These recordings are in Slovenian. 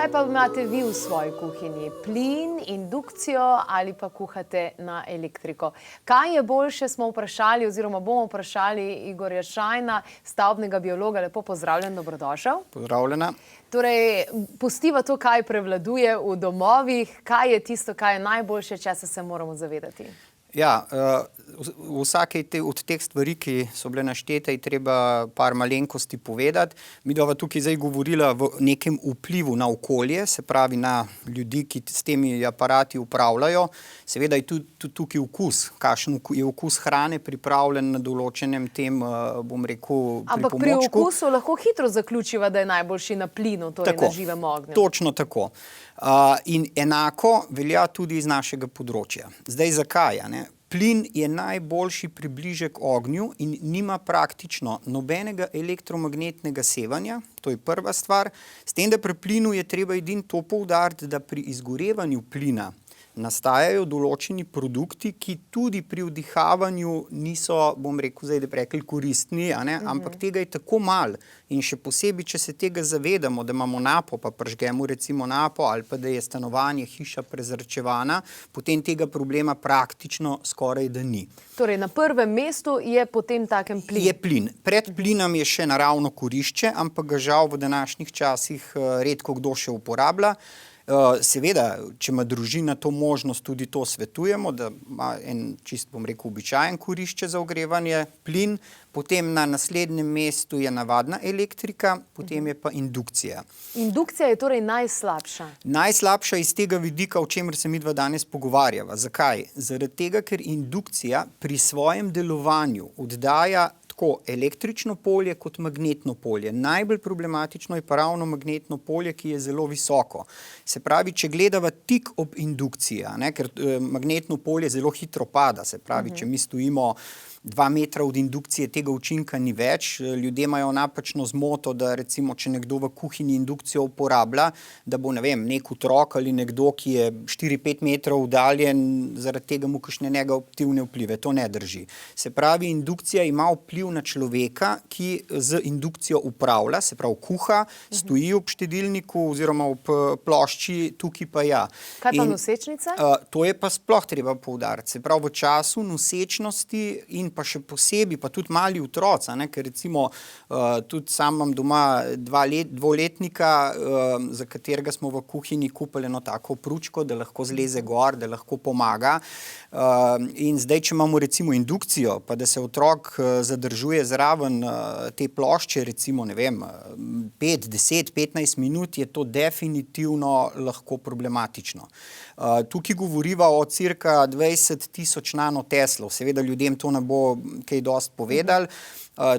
Kaj pa imate vi v svoji kuhinji? Plin, indukcijo ali pa kuhate na elektriko? Kaj je boljše, smo vprašali oziroma bomo vprašali Igorja Šajna, stavbnega biologa. Lepo pozdravljen, dobrodošel. Pozdravljena. Torej, pustiva to, kaj prevladuje v domovih. Kaj je tisto, kaj je najboljše, česa se moramo zavedati? Ja, vsake od teh stvari, ki so bile naštete, je treba par malenkosti povedati. Mi bova tukaj zdaj govorila v nekem vplivu na okolje, se pravi na ljudi, ki s temi aparati upravljajo. Seveda je tudi tukaj vkus, kakšen je vkus hrane pripravljen na določenem tem, bom rekel, pripomočku. Ampak pri okusu lahko hitro zaključiva, da je najboljši na plinu, torej na živem ognju. Točno tako. In enako velja tudi iz našega področja. Zdaj zakaj? Plin je najboljši približek ognju in nima praktično nobenega elektromagnetnega sevanja, to je prva stvar. S tem, da pri plinu je treba edino to poudariti, da pri izgorevanju plina nastajajo določeni produkti, ki tudi pri vdihavanju niso, bom rekel zdaj, da bi rekli, koristni, ampak tega je tako malo. In še posebej, če se tega zavedamo, da imamo napo, pa prižgemo recimo napo, ali pa da je stanovanje, hiša prezračevana, potem tega problema praktično skoraj da ni. Torej, na prvem mestu je potem takem plin. Je plin. Pred plinom je še naravno kurišče, ampak ga žal v današnjih časih redko kdo še uporablja. Seveda, če ima družina to možnost, tudi to svetujemo, da ima en čist, bom rekel, običajen kurišče za ogrevanje, plin, potem na naslednjem mestu je navadna elektrika, potem je pa indukcija. Indukcija je torej najslabša? Najslabša iz tega vidika, o čemer se midva danes pogovarjava. Zakaj? Zaradi tega, ker indukcija pri svojem delovanju oddaja tako električno polje kot magnetno polje. Najbolj problematično je pa ravno magnetno polje, ki je zelo visoko. Se pravi, če gledava tik ob indukciji, ker magnetno polje zelo hitro pada, se pravi, če mi stojimo 2 metra od indukcije, tega učinka ni več. Ljudje imajo napačno zmoto, da recimo, če nekdo v kuhinji indukcijo uporablja, da bo, ne vem, nek otrok ali nekdo, ki je 4-5 metrov oddaljen, zaradi tega mu kakšne negativne vplive. To ne drži. Se pravi, indukcija ima vpliv na človeka, ki z indukcijo upravlja, se pravi kuha, stoji ob štedilniku oziroma ob plošči, tukaj pa ja. Kaj pa nosečnica? To je pa sploh treba poudariti. Se pravi, v času nosečnosti in pa še posebej, pa tudi mali otroci, ker recimo tudi sam imam doma dvoletnika, za katerega smo v kuhinji kupili eno tako pručko, da lahko zleze gor, da lahko pomaga. In zdaj, če imamo recimo indukcijo, pa da se otrok zadržuje zraven te plošče, recimo, ne vem, 5, 10, 15 minut, je to definitivno lahko problematično. Tukaj govoriva o cirka 20.000 nanoteslov. Seveda ljudem to ne bo kaj dosti povedali.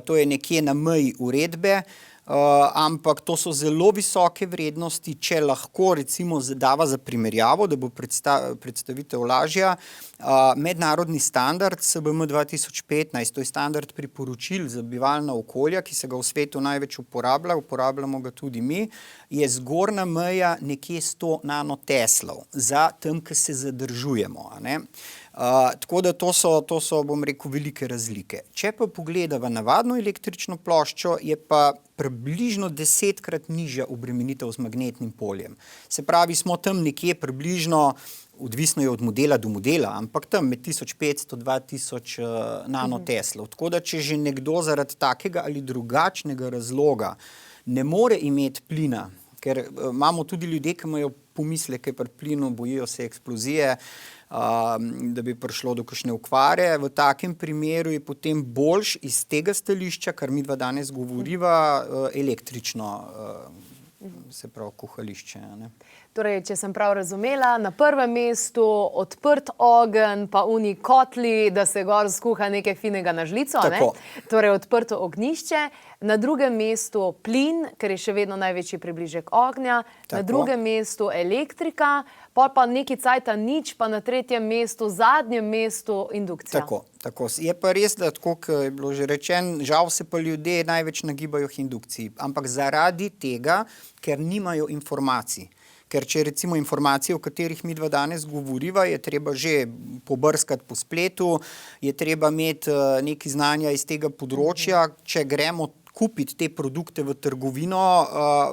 To je nekje na meji uredbe, ampak to so zelo visoke vrednosti, če lahko recimo dava za primerjavo, da bo predstavitev lažja. Mednarodni standard SBM 2015, to je standard priporočil za bivalna okolja, ki se ga v svetu največ uporablja, uporabljamo ga tudi mi, je zgornja meja nekje 100 nanoteslov za tem, ki se zadržujemo. Tako da to so, bom rekel, velike razlike. Če pa pogledava navadno električno ploščo, je pa približno 10-krat nižja obremenitev z magnetnim poljem. Se pravi, smo tam nekje približno, odvisno je od modela do modela, ampak tam med 1500-2000 nanoteslov. Tako da, če že nekdo zaradi takega ali drugačnega razloga ne more imeti plina, ker imamo tudi ljudje, ki imajo pomisleke pri plinu, bojijo se eksplozije, da bi prišlo do kakšne okvare. V takem primeru je potem boljš iz tega stališča, kar midva danes govoriva, električno, se pravi, kuhališče. Torej, če sem prav razumela, na prvem mestu odprt ogenj, pa oni kotli, da se gor skuha nekaj finega na žlico, torej odprto ognjišče. Na drugem mestu plin, ker je še vedno največji približek ognja. Na drugem mestu elektrika, pa neki cajta nič, pa na tretjem mestu, zadnjem mestu indukcija. Tako. Je pa res, da tako, kot je bilo že rečeno, žal se pa ljudje največ nagibajo k indukciji, ampak zaradi tega, ker nimajo informacij. Ker če recimo informacije, o katerih midva danes govoriva, je treba že pobrskati po spletu, je treba imeti nekaj znanja iz tega področja. Če gremo kupiti te produkte v trgovino,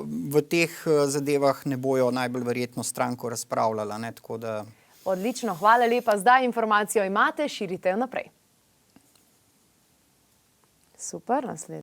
v teh zadevah ne bojo najbolj verjetno stranko razpravljala, ne, tako da... Odlično, hvala lepa. Zdaj informacijo imate, širite jo naprej. Super, naslednje.